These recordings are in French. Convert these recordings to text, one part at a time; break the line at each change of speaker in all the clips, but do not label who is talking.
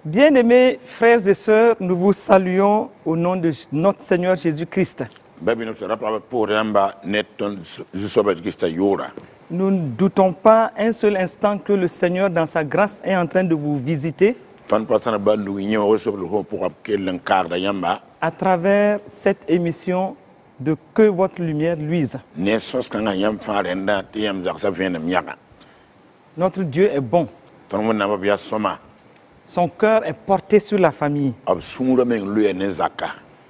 Bien-aimés frères et sœurs, nous vous saluons au nom de notre Seigneur Jésus-Christ. Nous ne doutons pas un seul instant que le Seigneur, dans sa grâce, est en train de vous visiter à travers cette émission de Que votre lumière luise. Notre Dieu est bon. Son cœur est porté sur la famille.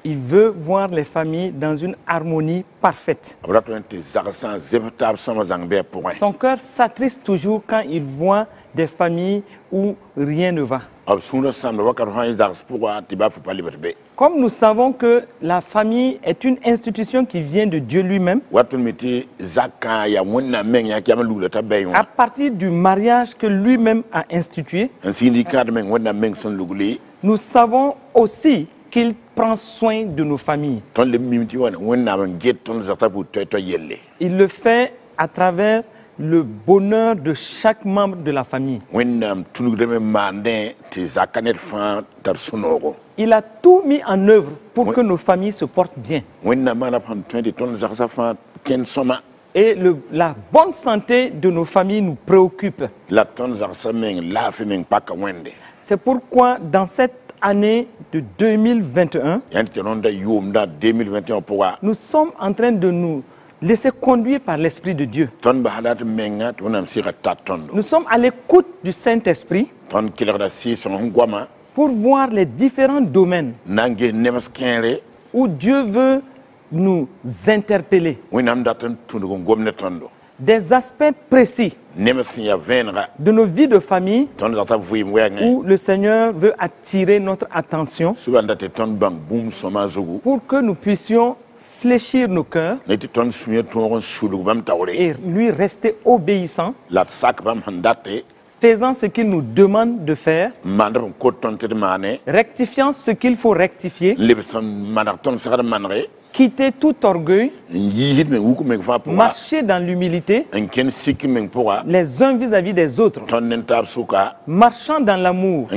Il veut voir les familles dans une harmonie parfaite. Son cœur s'attriste toujours quand il voit des familles où rien ne va. Comme nous savons que la famille est une institution qui vient de Dieu lui-même, à partir du mariage que lui-même a institué, nous savons aussi qu'il prend soin de nos familles. Il le fait à travers le bonheur de chaque membre de la famille. Il a tout mis en œuvre pour que nos familles se portent bien. Et la bonne santé de nos familles nous préoccupe. C'est pourquoi dans cette année de 2021, nous sommes en train de nous laisser conduire par l'Esprit de Dieu. Nous sommes à l'écoute du Saint-Esprit pour voir les différents domaines où Dieu veut nous interpeller. Des aspects précis de nos vies de famille où le Seigneur veut attirer notre attention pour que nous puissions fléchir nos cœurs et lui rester obéissant, faisant ce qu'il nous demande de faire, rectifiant ce qu'il faut rectifier, quitter tout orgueil, marcher dans l'humilité, les uns vis-à-vis des autres, marchant dans l'amour,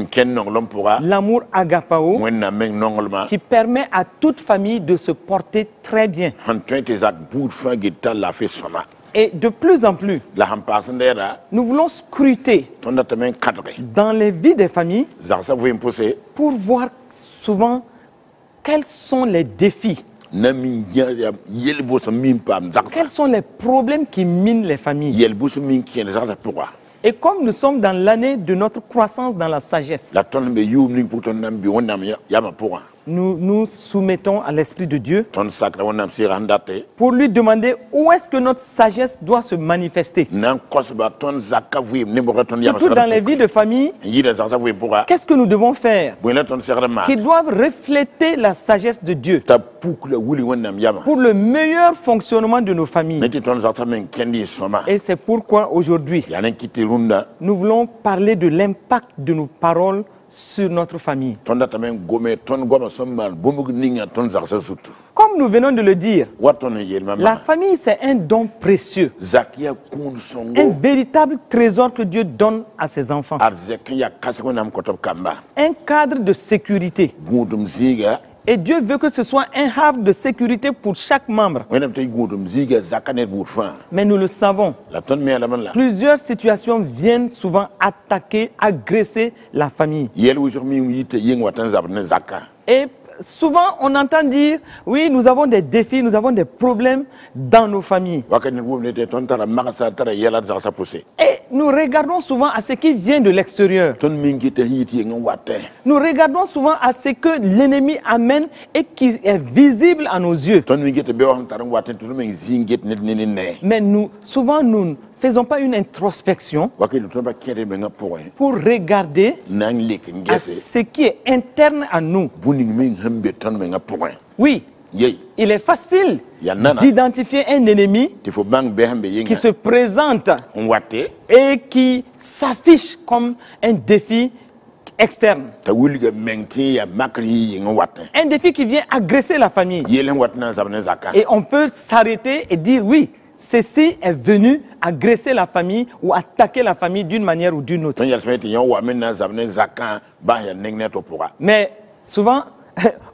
l'amour agapao, qui permet à toute famille de se porter très bien. Et de plus en plus, nous voulons scruter dans les vies des familles pour voir souvent quels sont les défis. Quels sont les problèmes qui minent les familles? Et comme nous sommes dans l'année de notre croissance dans la sagesse, nous nous soumettons à l'Esprit de Dieu pour lui demander où est-ce que notre sagesse doit se manifester. Surtout dans les vies de famille, qu'est-ce que nous devons faire qui doivent refléter la sagesse de Dieu pour le meilleur fonctionnement de nos familles. Et c'est pourquoi aujourd'hui, nous voulons parler de l'impact de nos paroles sur notre famille. Comme nous venons de le dire, la famille c'est un don précieux, un véritable trésor que Dieu donne à ses enfants, un cadre de sécurité. Et Dieu veut que ce soit un havre de sécurité pour chaque membre. Mais nous le savons, plusieurs situations viennent souvent attaquer, agresser la famille. Et souvent, on entend dire, oui, nous avons des défis, nous avons des problèmes dans nos familles. Et nous regardons souvent à ce qui vient de l'extérieur. Nous regardons souvent à ce que l'ennemi amène et qui est visible à nos yeux. Mais souvent, nous ne faisons pas une introspection pour regarder à ce qui est interne à nous. Oui, il est facile d'identifier un ennemi qui se présente et qui s'affiche comme un défi externe. Un défi qui vient agresser la famille. Et on peut s'arrêter et dire oui, ceci est venu agresser la famille ou attaquer la famille d'une manière ou d'une autre. Mais souvent,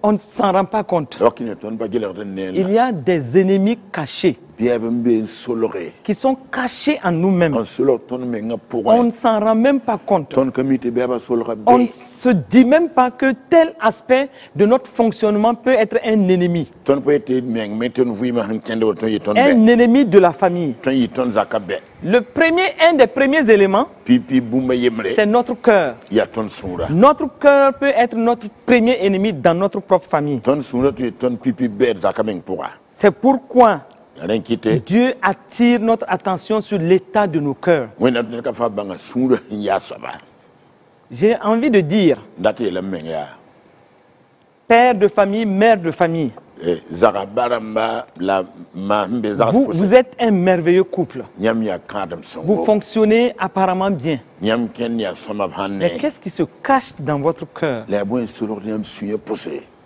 on ne s'en rend pas compte. Il y a des ennemis cachés qui sont cachés en nous-mêmes. On ne s'en rend même pas compte. On ne se dit même pas que tel aspect de notre fonctionnement peut être un ennemi. Un ennemi de la famille. Un des premiers éléments, c'est notre cœur. Notre cœur peut être notre premier ennemi dans notre propre famille. C'est pourquoi Dieu attire notre attention sur l'état de nos cœurs. J'ai envie de dire, père de famille, mère de famille, vous êtes un merveilleux couple. Vous fonctionnez apparemment bien. Mais qu'est-ce qui se cache dans votre cœur?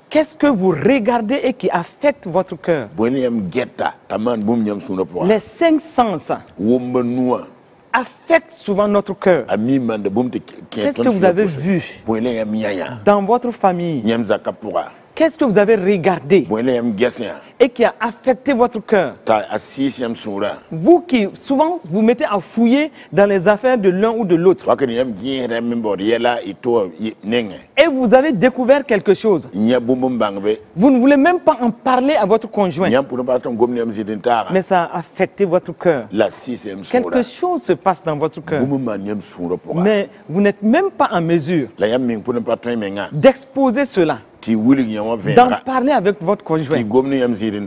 Qu'est-ce que vous regardez et qui affecte votre cœur? Les 5 sens affectent souvent notre cœur. Qu'est-ce que vous avez vu dans votre famille? Qu'est-ce que vous avez regardé et qui a affecté votre cœur? Vous qui souvent vous mettez à fouiller dans les affaires de l'un ou de l'autre. Et vous avez découvert quelque chose. Vous ne voulez même pas en parler à votre conjoint. Mais ça a affecté votre cœur. Quelque chose se passe dans votre cœur. Mais vous n'êtes même pas en mesure d'exposer cela, d'en parler avec votre conjoint.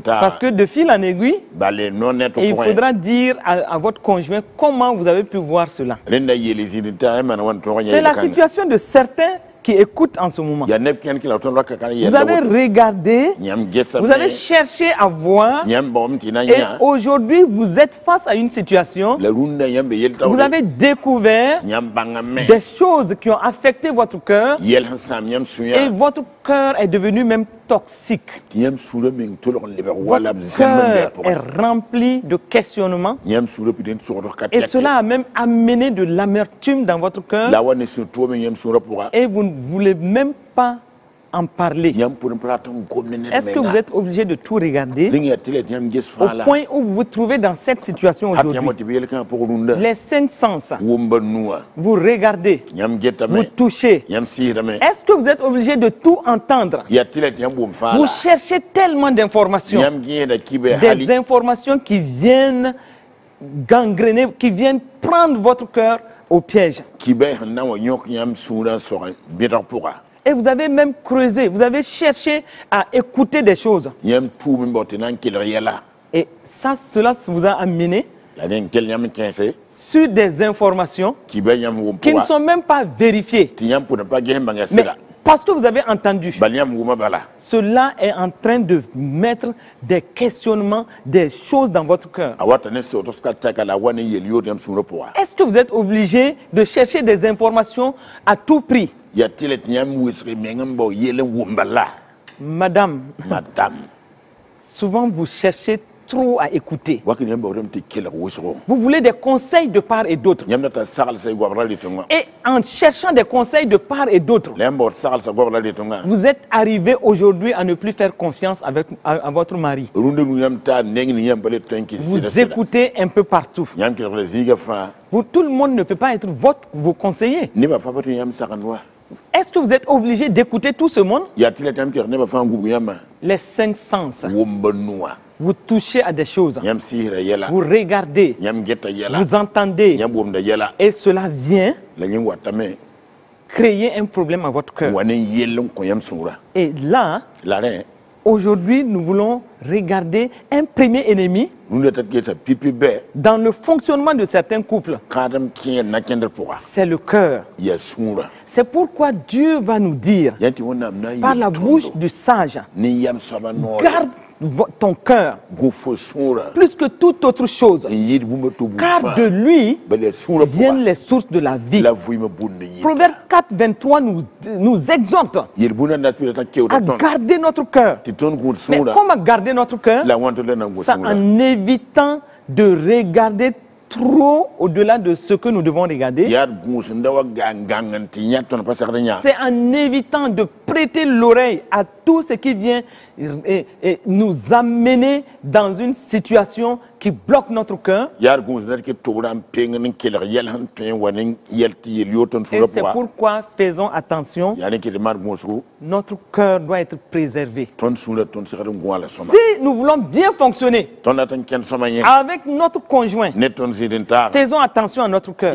Parce que de fil en aiguille, il faudra dire à votre conjoint comment vous avez pu voir cela. C'est la situation de certains qui écoutent en ce moment. Vous avez regardé, vous avez cherché à voir, et aujourd'hui vous êtes face à une situation, vous avez découvert des choses qui ont affecté votre cœur, et votre cœur est devenu même toxique. Votre cœur est rempli de questionnements, et cela a même amené de l'amertume dans votre cœur, et vous ne voulez même pas en parler. Est-ce que vous êtes obligé de tout regarder au point où vous vous trouvez dans cette situation aujourd'hui? Les 5 sens, vous regardez, vous touchez. Est-ce que vous êtes obligé de tout entendre? Vous cherchez tellement d'informations, des informations qui viennent gangréner, qui viennent prendre votre cœur au piège. Et vous avez même creusé, vous avez cherché à écouter des choses. Et ça, cela vous a amené sur des informations qui ne sont même pas vérifiées. Mais parce que vous avez entendu, cela est en train de mettre des questionnements, des choses dans votre cœur. Est-ce que vous êtes obligé de chercher des informations à tout prix? Madame, souvent vous cherchez trop à écouter. Vous voulez des conseils de part et d'autre. Et en cherchant des conseils de part et d'autre, vous êtes arrivé aujourd'hui à ne plus faire confiance à votre mari. Vous écoutez un peu partout. Tout le monde ne peut pas être vos conseillers. Est-ce que vous êtes obligé d'écouter tout ce monde? Les 5 sens. Vous touchez à des choses. Vous regardez. Vous entendez. Et cela vient créer un problème à votre cœur. Et là, aujourd'hui, nous voulons regarder un premier ennemi dans le fonctionnement de certains couples. C'est le cœur. C'est pourquoi Dieu va nous dire, par la bouche du sage, garde ton cœur plus que toute autre chose, car de lui viennent les sources de la vie. Proverbe 4, 23 nous exhorte à garder notre cœur. Mais comment garder notre cœur? Ça en évitant de regarder trop au-delà de ce que nous devons regarder. C'est en évitant de prêter l'oreille à tout ce qui vient nous amener dans une situation qui bloque notre cœur. Et c'est pourquoi faisons attention. Notre cœur doit être préservé. Si nous voulons bien fonctionner avec notre conjoint, faisons attention à notre cœur.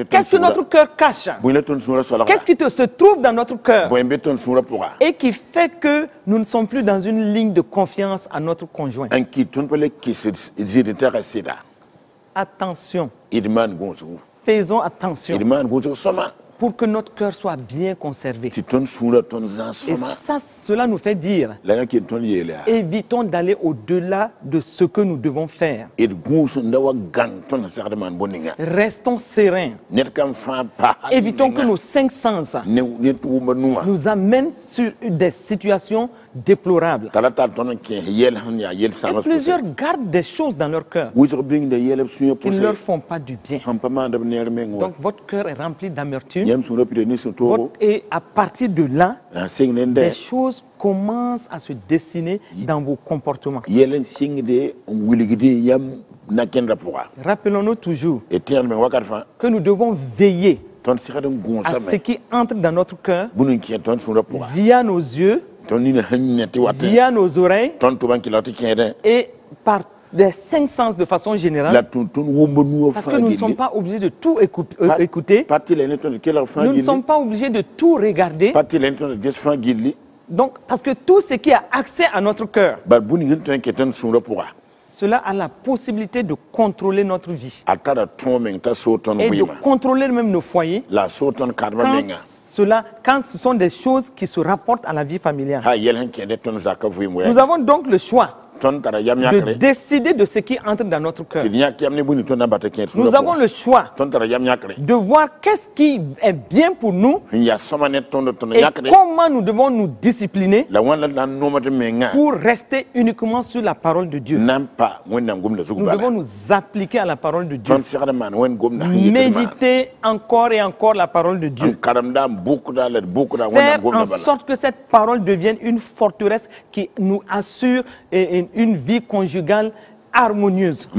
Qu'est-ce que notre cœur cache? Qu'est-ce qui se trouve dans notre cœur et qui fait que nous ne sommes plus dans une ligne de confiance à notre conjoint? Attention. Faisons attention pour que notre cœur soit bien conservé. Et ça, cela nous fait dire, évitons d'aller au-delà de ce que nous devons faire. Restons sereins. Évitons que nos 5 sens nous amènent sur des situations déplorables. Et plusieurs gardent des choses dans leur cœur qui ne leur font pas du bien. Donc votre cœur est rempli d'amertume. Et à partir de là, des choses commencent à se dessiner dans vos comportements. Rappelons-nous toujours que nous devons veiller à ce qui entre dans notre cœur via nos yeux, via nos oreilles et par des 5 sens de façon générale, parce que nous ne sommes pas obligés de tout écouter, nous ne sommes pas obligés de tout regarder, donc parce que tout ce qui a accès à notre cœur, cela a la possibilité de contrôler notre vie et de contrôler même nos foyers quand ce sont des choses qui se rapportent à la vie familiale. Nous avons donc le choix de décider de ce qui entre dans notre cœur. Nous avons le choix de voir qu'est-ce qui est bien pour nous et comment nous devons nous discipliner pour rester uniquement sur la parole de Dieu. Nous devons nous appliquer à la parole de Dieu. Méditer encore et encore la parole de Dieu. Faire en sorte que cette parole devienne une forteresse qui nous assure une vie conjugale harmonieuse.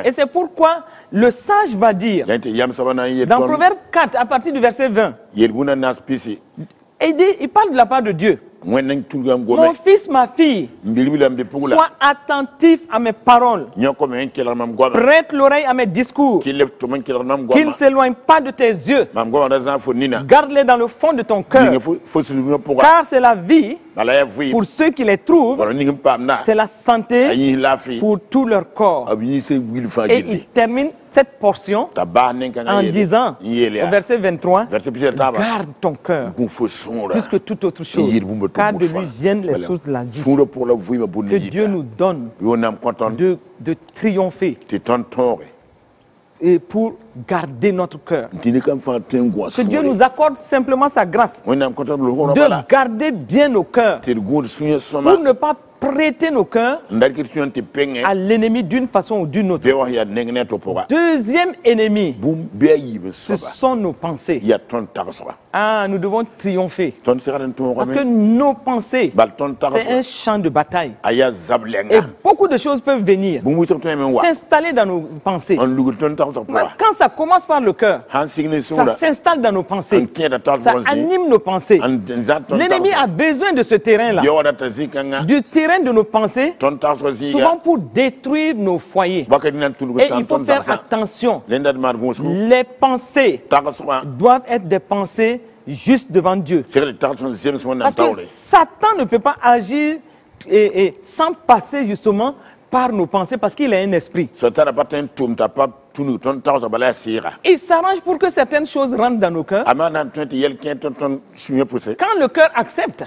Et c'est pourquoi le sage va dire dans Proverbe 4 à partir du verset 20, il parle de la part de Dieu. Mon fils, ma fille, sois attentif à mes paroles. Prête l'oreille à mes discours. Qu'ils ne s'éloignent pas de tes yeux. Garde-les dans le fond de ton cœur. Car c'est la vie pour ceux qui les trouvent. C'est la santé pour tout leur corps. Et il termine cette portion en disant, au verset 23, garde ton cœur plus que toute autre chose, car de lui viennent les sources de la vie. Que Dieu nous donne de triompher et pour garder notre cœur. Que Dieu nous accorde simplement sa grâce de garder bien nos cœurs pour ne pas prêter nos cœurs à l'ennemi d'une façon ou d'une autre. Deuxième ennemi, ce sont nos pensées. Nous devons triompher. Parce que nos pensées, c'est un champ de bataille. Et beaucoup de choses peuvent venir s'installer dans nos pensées. Quand ça commence par le cœur, ça s'installe dans nos pensées. Ça anime nos pensées. L'ennemi a besoin de ce terrain-là. Du terrain de nos pensées, souvent pour détruire nos foyers. Et il faut faire attention. Les pensées doivent être des pensées juste devant Dieu. Parce que Satan ne peut pas agir sans passer justement par nos pensées, parce qu'il a un esprit. Il s'arrange pour que certaines choses rentrent dans nos cœurs. Quand le cœur accepte,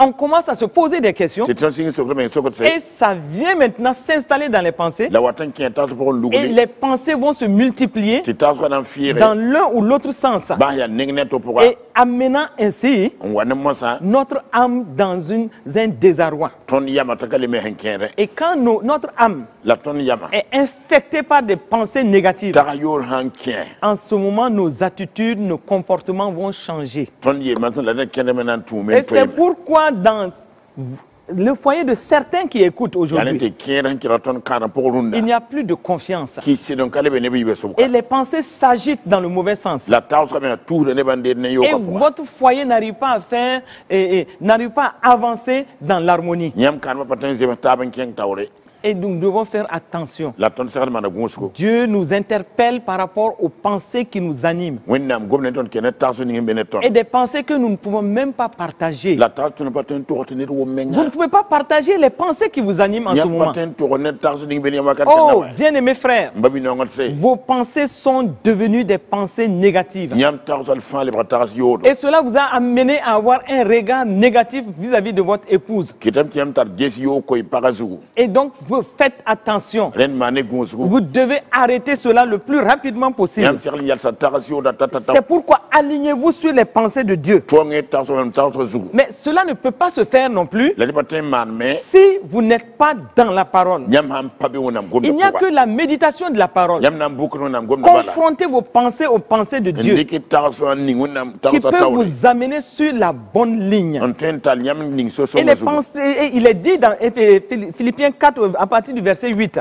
on commence à se poser des questions et ça vient maintenant s'installer dans les pensées et les pensées vont se multiplier dans l'un ou l'autre sens et amenant ainsi notre âme dans un désarroi. Et quand notre âme est infectée par des pensées négatives, en ce moment, nos attitudes, nos comportements vont changer. Et c'est pourquoi dans le foyer de certains qui écoutent aujourd'hui, il n'y a plus de confiance. Et les pensées s'agitent dans le mauvais sens. Et votre foyer n'arrive pas à faire, n'arrive pas à avancer dans l'harmonie. Et nous devons faire attention. Dieu nous interpelle par rapport aux pensées qui nous animent. Et des pensées que nous ne pouvons même pas partager. Vous ne pouvez pas partager les pensées qui vous animent en ce moment. Oh, bien-aimés frères, vos pensées sont devenues des pensées négatives. Et cela vous a amené à avoir un regard négatif vis-à-vis de votre épouse. Et donc, vous faites attention. Vous devez arrêter cela le plus rapidement possible. C'est pourquoi alignez-vous sur les pensées de Dieu. Mais cela ne peut pas se faire non plus si vous n'êtes pas dans la parole. Il n'y a que la méditation de la parole. Confrontez vos pensées aux pensées de Dieu qui peut vous amener sur la bonne ligne. Et les pensées, il est dit dans Philippiens 4 à partir du verset 8.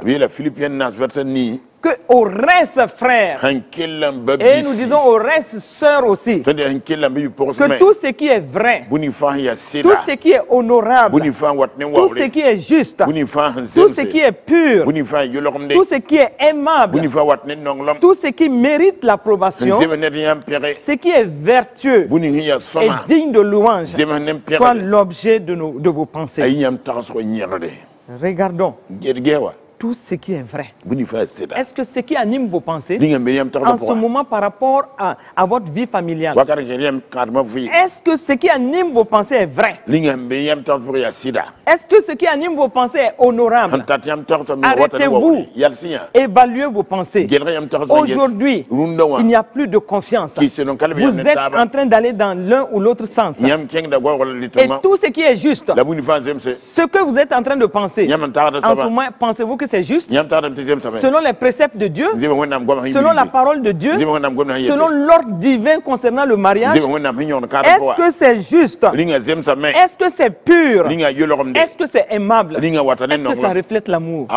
Que au reste, frères, et nous disons au reste, sœurs aussi, que tout ce qui est vrai, tout ce qui est honorable, tout ce qui est juste, tout ce qui est pur, tout ce qui est aimable, tout ce qui mérite l'approbation, ce qui est vertueux et digne de louange, soit l'objet de vos pensées. Regardons tout ce qui est vrai. Est-ce que ce qui anime vos pensées en ce moment par rapport à votre vie familiale, est-ce que ce qui anime vos pensées est vrai? Est-ce que ce qui anime vos pensées est honorable? Arrêtez-vous, évaluez vos pensées. Aujourd'hui, il n'y a plus de confiance. Vous êtes en train d'aller dans l'un ou l'autre sens. Et tout ce qui est juste, ce que vous êtes en train de penser, en ce moment, pensez-vous que c'est juste? Selon les préceptes de Dieu, selon la parole de Dieu, selon l'ordre divin concernant le mariage, est-ce que c'est juste? Est-ce que c'est pur? Est-ce que c'est aimable? Est-ce que ça reflète l'amour?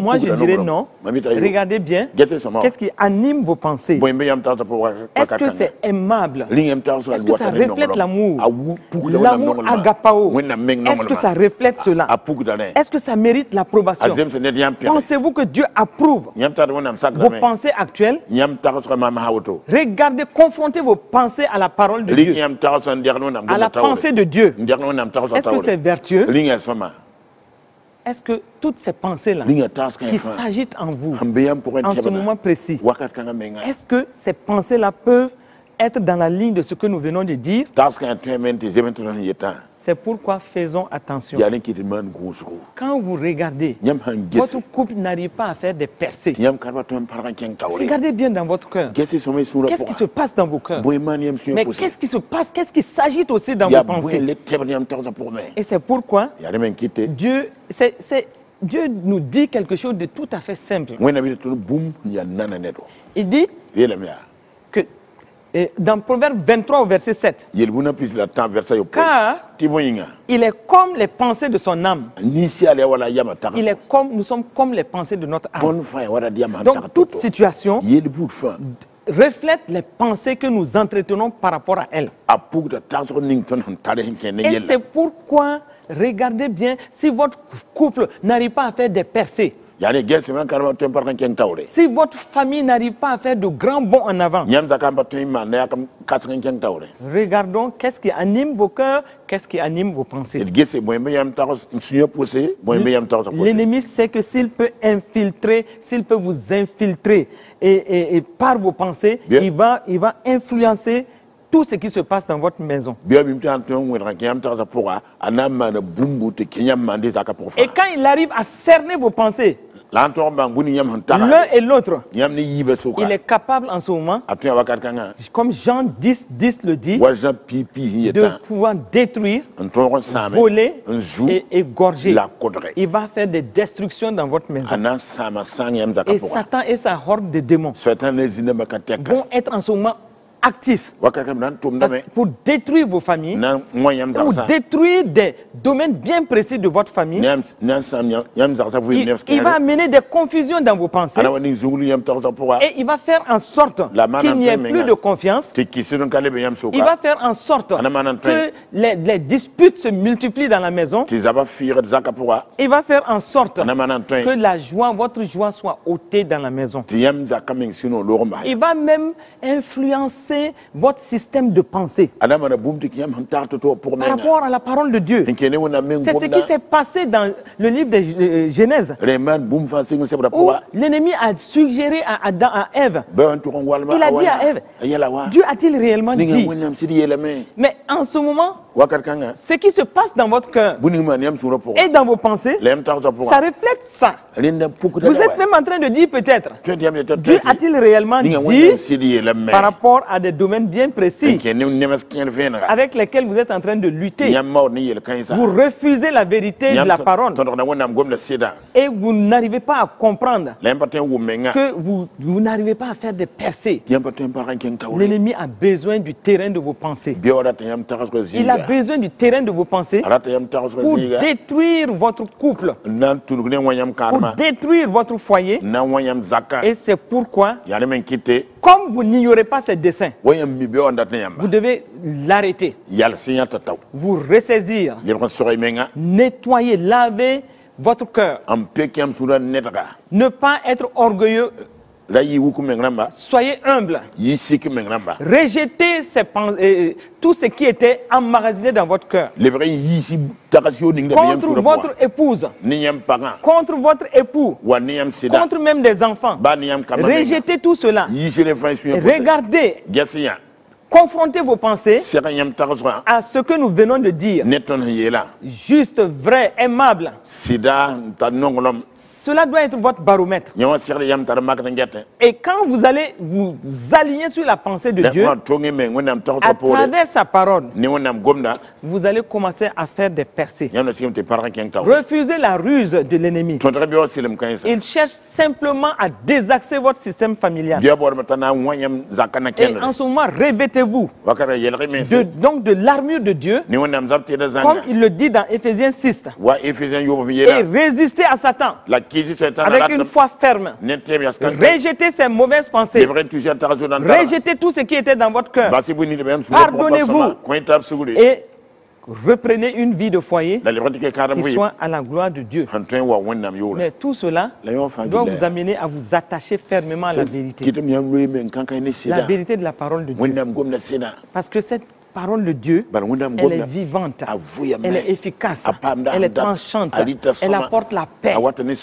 Moi, je dirais non. Regardez bien. Qu'est-ce qui anime vos pensées? Est-ce que c'est aimable? Est-ce que ça reflète l'amour? L'amour agapao. Est-ce que ça reflète cela? Est-ce que ça mérite l'approbation? Pensez-vous que Dieu approuve vos pensées actuelles? Regardez, confrontez vos pensées à la parole de Dieu, à la pensée de Dieu. Est-ce que c'est vertueux? Est-ce que toutes ces pensées-là qui s'agitent en vous en ce moment précis, est-ce que ces pensées-là peuvent être dans la ligne de ce que nous venons de dire? C'est pourquoi faisons attention. Quand vous regardez, votre couple n'arrive pas à faire des percées. Regardez bien dans votre cœur. Qu'est-ce qui se passe dans vos cœurs? Mais qu'est-ce qui se passe? Qu'est-ce qui s'agite aussi dans vos pensées? Et c'est pourquoi Dieu nous dit quelque chose de tout à fait simple. Il dit que dans Proverbe 23 au verset 7, car il est comme les pensées de son âme. Il est comme, nous sommes comme les pensées de notre âme. Donc toute situation reflète les pensées que nous entretenons par rapport à elle. Et c'est pourquoi, regardez bien, si votre couple n'arrive pas à faire des percées, si votre famille n'arrive pas à faire de grands bonds en avant, regardons qu'est-ce qui anime vos cœurs, qu'est-ce qui anime vos pensées. L'ennemi sait que s'il peut vous infiltrer et par vos pensées, il va influencer tout ce qui se passe dans votre maison. Et quand il arrive à cerner vos pensées, l'un et l'autre, il est capable en ce moment, comme Jean 10, 10 le dit, de pouvoir détruire, voler et égorger. Il va faire des destructions dans votre maison. Et Satan et sa horde de démons vont être en ce moment actifs pour détruire vos familles, pour détruire des domaines bien précis de votre famille. Il va amener des confusions dans vos pensées et il va faire en sorte qu'il n'y ait plus de confiance. Il va faire en sorte que les disputes se multiplient dans la maison. Il va faire en sorte que la joie, votre joie soit ôtée dans la maison. Il va même influencer votre système de pensée par rapport à la parole de Dieu. C'est ce qui s'est passé dans le livre de Genèse, où l'ennemi a suggéré à Adam, à Ève. Il a dit à Ève, Dieu a-t-il réellement dit? Mais en ce moment, ce qui se passe dans votre cœur et dans vos pensées, ça reflète ça. Vous êtes même en train de dire peut-être, Dieu a-t-il réellement dit par rapport à des domaines bien précis avec lesquels vous êtes en train de lutter? Vous refusez la vérité de la parole et vous n'arrivez pas à comprendre que vous n'arrivez pas à faire des percées. L'ennemi a besoin du terrain de vos pensées. Il a besoin du terrain de vos pensées pour détruire votre couple, pour détruire votre foyer. Et c'est pourquoi, comme vous n'ignorez pas ces desseins, vous devez l'arrêter, vous ressaisir, nettoyer, laver votre cœur, ne pas être orgueilleux. Soyez humble. Rejetez tout ce qui était emmagasiné dans votre cœur. Contre votre épouse, contre votre époux, contre même des enfants. Rejetez tout cela. Regardez. Confrontez vos pensées à ce que nous venons de dire. Juste, vrai, aimable. Cela doit être votre baromètre. Et quand vous allez vous aligner sur la pensée de Dieu, à travers sa parole, vous allez commencer à faire des percées. Refusez la ruse de l'ennemi. Il cherche simplement à désaxer votre système familial. Et en ce moment, revêtez-vous donc de l'armure de Dieu, comme il le dit dans Ephésiens 6, et résistez à Satan avec une foi ferme. Rejetez ses mauvaises pensées, rejetez tout ce qui était dans votre cœur, pardonnez-vous et reprenez une vie de foyer qui soit à la gloire de Dieu. Mais tout cela doit vous amener à vous attacher fermement à la vérité. La vérité de la parole de Dieu. Parce que cette parole de Dieu, elle est vivante, elle est efficace, elle est tranchante, elle apporte la paix,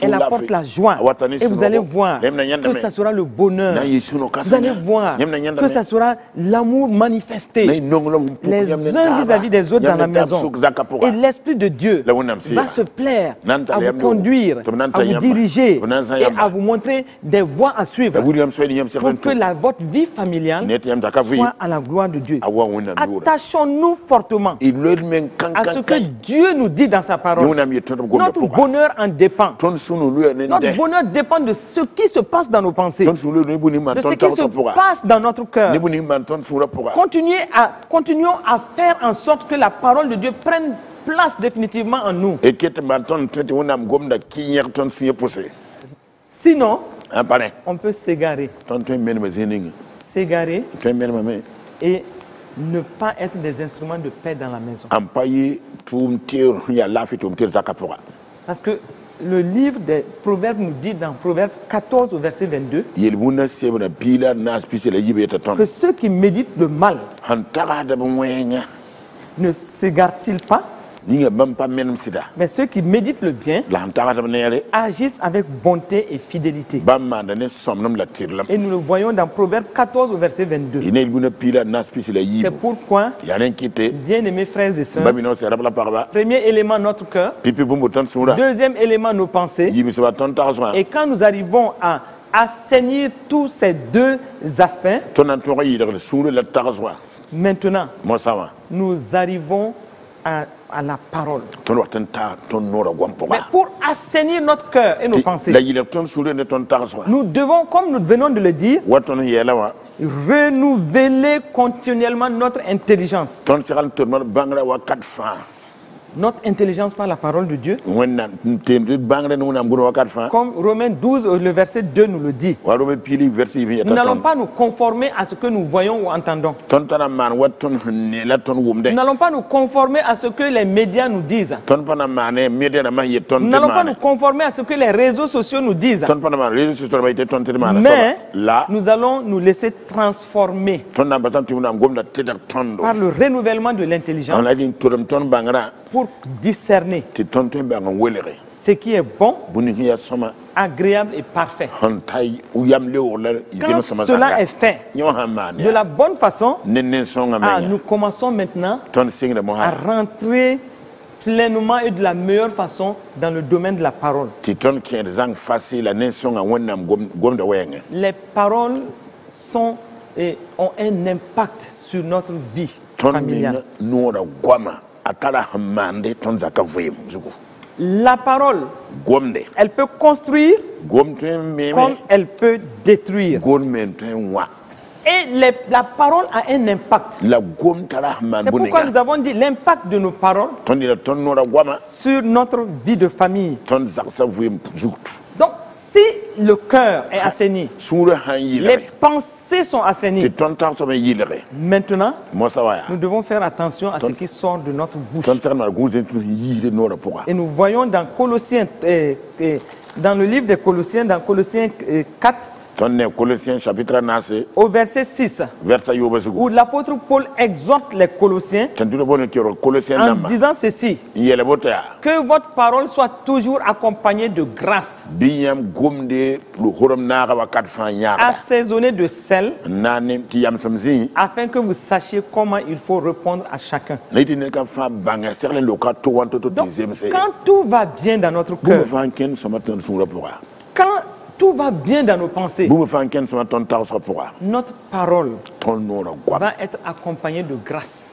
elle apporte la joie. Et vous allez voir que ça sera le bonheur. Vous allez voir que ça sera l'amour manifesté les uns vis-à-vis des autres dans la maison. Et l'Esprit de Dieu va se plaire à vous conduire, à vous diriger et à vous montrer des voies à suivre pour que votre vie familiale soit à la gloire de Dieu. Attachons-nous fortement à ce que Dieu nous dit dans sa parole. Notre bonheur en dépend. Notre bonheur dépend de ce qui se passe dans nos pensées, de ce qui se passe dans notre cœur. Continuons à faire en sorte que la parole de Dieu prenne place définitivement en nous. Sinon, on peut s'égarer. S'égarer et ne pas être des instruments de paix dans la maison. Parce que le livre des Proverbes nous dit dans Proverbes 14 au verset 22 que ceux qui méditent le mal ne s'égarent-ils pas? Mais ceux qui méditent le bien agissent avec bonté et fidélité. Et nous le voyons dans Proverbe 14 au verset 22. C'est pourquoi, bien-aimés frères et sœurs, premier élément, notre cœur. Deuxième élément, nos pensées. Et quand nous arrivons à assainir tous ces deux aspects, maintenant, nous arrivons à la parole. Mais pour assainir notre cœur et nos pensées, nous devons, comme nous venons de le dire, renouveler continuellement notre intelligence. Notre intelligence par la parole de Dieu. Comme Romains 12, le verset 2 nous le dit. Nous n'allons pas nous conformer à ce que nous voyons ou entendons. Nous n'allons pas nous conformer à ce que les médias nous disent. Nous n'allons pas nous conformer à ce que les réseaux sociaux nous disent. Mais nous allons nous laisser transformer par le renouvellement de l'intelligence pour discerner ce qui est bon, agréable et parfait. Quand cela est fait de la bonne façon, nous commençons maintenant à rentrer pleinement et de la meilleure façon dans le domaine de la parole. Les paroles ont un impact sur notre vie familiale. La parole, elle peut construire comme elle peut détruire. Et la parole a un impact. C'est pourquoi nous avons dit l'impact de nos paroles sur notre vie de famille. Donc, si le cœur est assaini, les pensées sont assainies, maintenant, nous devons faire attention à ce qui sort de notre bouche. Et nous voyons dans Colossiens, dans le livre des Colossiens, dans Colossiens 4, au verset 6, où l'apôtre Paul exhorte les Colossiens en disant ceci: que votre parole soit toujours accompagnée de grâce, assaisonnée de sel, afin que vous sachiez comment il faut répondre à chacun. Donc, quand tout va bien dans notre cœur, quand tout va bien dans nos pensées, notre parole va être accompagnée de grâce,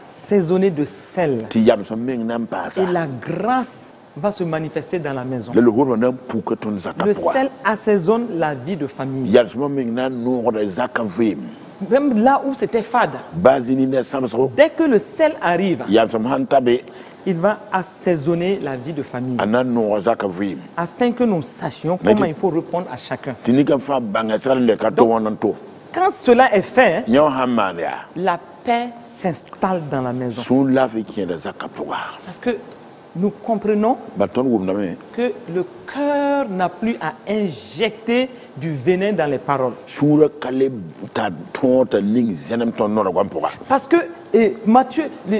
assaisonnée de sel, et la grâce va se manifester dans la maison. Le sel assaisonne la vie de famille. Même là où c'était fade, dès que le sel arrive, il va assaisonner la vie de famille, afin que nous sachions comment il faut répondre à chacun. Donc, quand cela est fait, la paix s'installe dans la maison. Parce que nous comprenons que le cœur n'a plus à injecter du venin dans les paroles. Parce que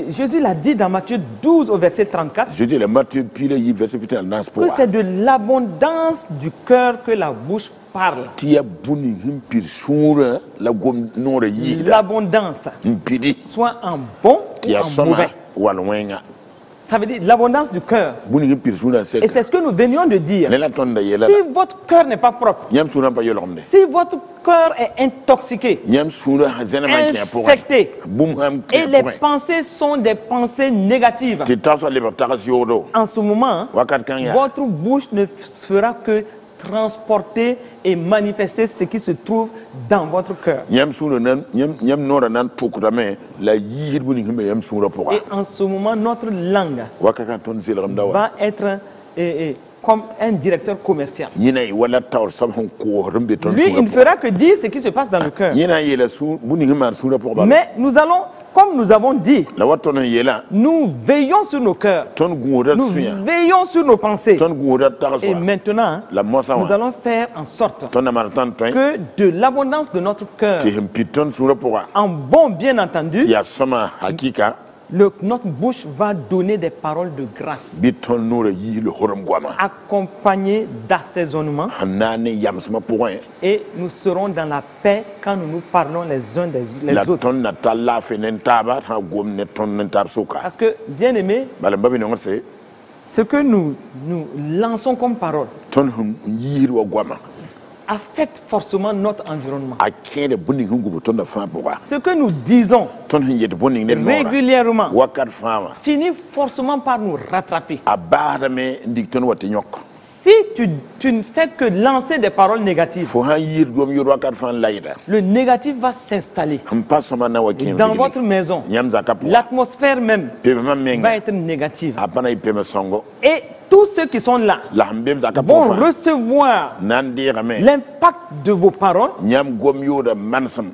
Jésus l'a dit dans Matthieu 12 au verset 34, que c'est de l'abondance du cœur que la bouche parle. L'abondance, soit en bon ou en mauvais. Ça veut dire l'abondance du cœur. Et c'est ce que nous venions de dire. Si votre cœur n'est pas propre, si votre cœur est intoxiqué, infecté, et les pensées sont des pensées négatives, en ce moment, votre bouche ne fera que transporter et manifester ce qui se trouve dans votre cœur. Et en ce moment, notre langue va être comme un directeur commercial. Lui, il ne fera que dire ce qui se passe dans le cœur. Mais nous allons, comme nous avons dit, nous veillons sur nos cœurs, nous veillons sur nos pensées. Et maintenant, nous allons faire en sorte que de l'abondance de notre cœur, en bon bien entendu, notre bouche va donner des paroles de grâce, accompagnées d'assaisonnement, et nous serons dans la paix quand nous nous parlons les uns des autres. Parce que, bien aimé, ce que nous lançons comme parole affecte forcément notre environnement. Ce que nous disons régulièrement finit forcément par nous rattraper. Si tu ne fais que lancer des paroles négatives, le négatif va s'installer dans votre maison. L'atmosphère même va être négative. Et tous ceux qui sont là vont recevoir l'impact de vos paroles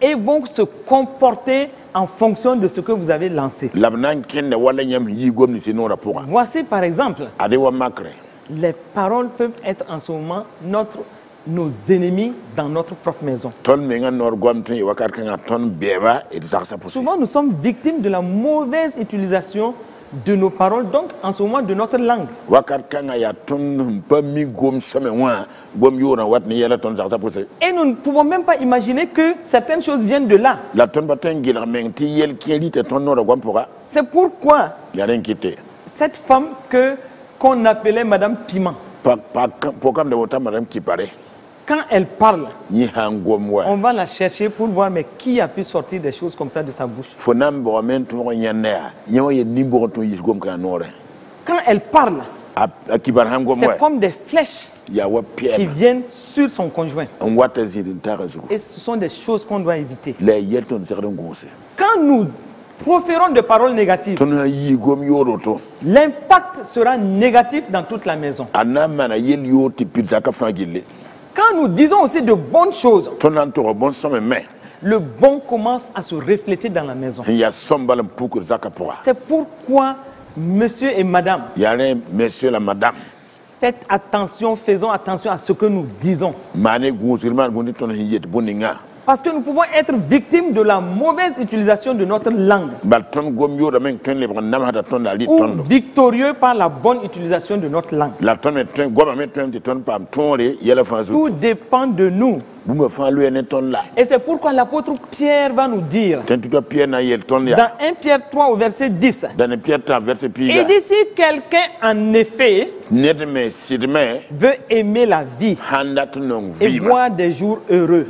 et vont se comporter en fonction de ce que vous avez lancé. Voici par exemple, les paroles peuvent être en ce moment nos ennemis dans notre propre maison. Souvent nous sommes victimes de la mauvaise utilisation de nos paroles, donc en ce moment de notre langue. Et nous ne pouvons même pas imaginer que certaines choses viennent de là. C'est pourquoi cette femme qu'on appelait Madame Piment, quand elle parle, on va la chercher pour voir mais qui a pu sortir des choses comme ça de sa bouche. Quand elle parle, c'est comme des flèches qui viennent sur son conjoint. Et ce sont des choses qu'on doit éviter. Quand nous proférons de paroles négatives, l'impact sera négatif dans toute la maison. Quand nous disons aussi de bonnes choses, le bon commence à se refléter dans la maison. C'est pourquoi, monsieur et madame, faites attention, faisons attention à ce que nous disons. Parce que nous pouvons être victimes de la mauvaise utilisation de notre langue, ou victorieux par la bonne utilisation de notre langue. Tout dépend de nous. Et c'est pourquoi l'apôtre Pierre va nous dire, dans 1 Pierre 3 au verset 10, il dit si quelqu'un en effet veut aimer la vie et voir des jours heureux,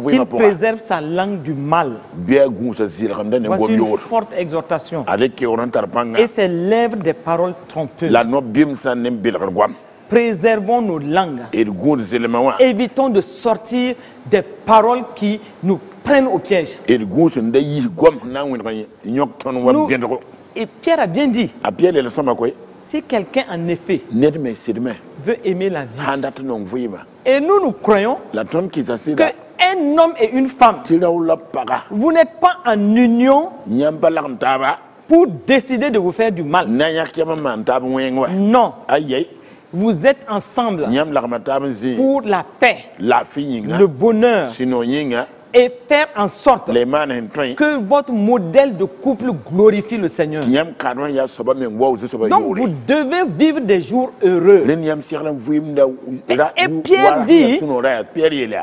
qu'il préserve sa langue du mal. Voici une forte exhortation. Et ses lèvres des paroles trompeuses. Préservons nos langues. Évitons de sortir des paroles qui nous prennent au piège. Et Pierre a bien dit, si quelqu'un en effet veut aimer la vie, et nous croyons qu'un homme et une femme, vous n'êtes pas en union pour décider de vous faire du mal. Non. Vous êtes ensemble pour la paix, le bonheur, et faire en sorte que votre modèle de couple glorifie le Seigneur. Donc vous devez vivre des jours heureux. Et Pierre dit,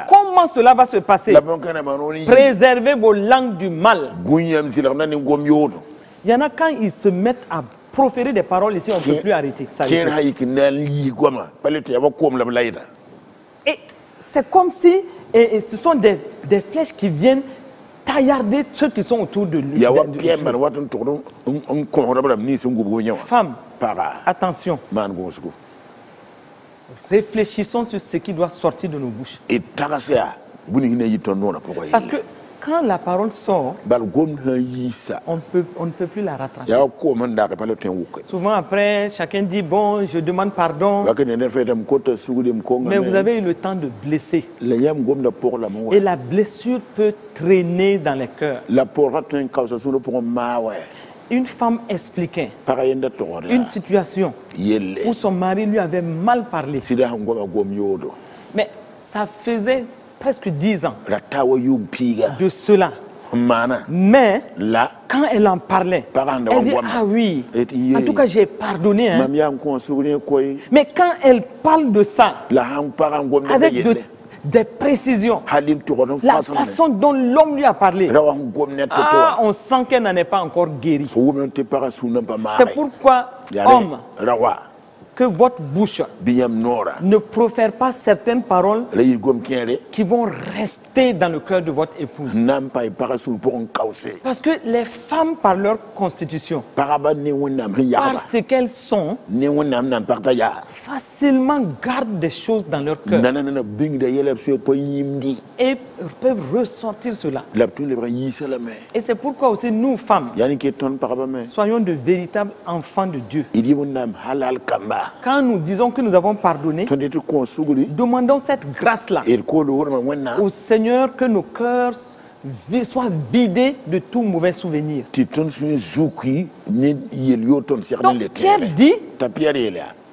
comment cela va se passer? Préservez vos langues du mal. Il y en a quand ils se mettent à proférer des paroles ici, on ne peut plus arrêter. Et c'est comme si ce sont des flèches qui viennent taillarder ceux qui sont autour de lui. Femmes, attention. Réfléchissons sur ce qui doit sortir de nos bouches. Parce que quand la parole sort, on ne peut plus la rattraper. Souvent après, chacun dit, bon, je demande pardon. Mais vous avez eu le temps de blesser. Et la blessure peut traîner dans les cœurs. Une femme expliquait une situation où son mari lui avait mal parlé. Mais ça faisait presque 10 ans de cela. Mais quand elle en parlait, elle dit, ah oui, en tout cas j'ai pardonné. Hein. Mais quand elle parle de ça, avec des précisions, la façon dont l'homme lui a parlé, on sent qu'elle n'en est pas encore guérie. C'est pourquoi, homme, que votre bouche ne profère pas certaines paroles qui vont rester dans le cœur de votre épouse. Parce que les femmes, par leur constitution, par ce qu'elles sont, facilement gardent des choses dans leur cœur et peuvent ressortir cela. Et c'est pourquoi aussi nous, femmes, soyons de véritables enfants de Dieu. Quand nous disons que nous avons pardonné, demandons cette grâce-là au Seigneur, que nos cœurs soient vidés de tout mauvais souvenir. Donc Pierre dit,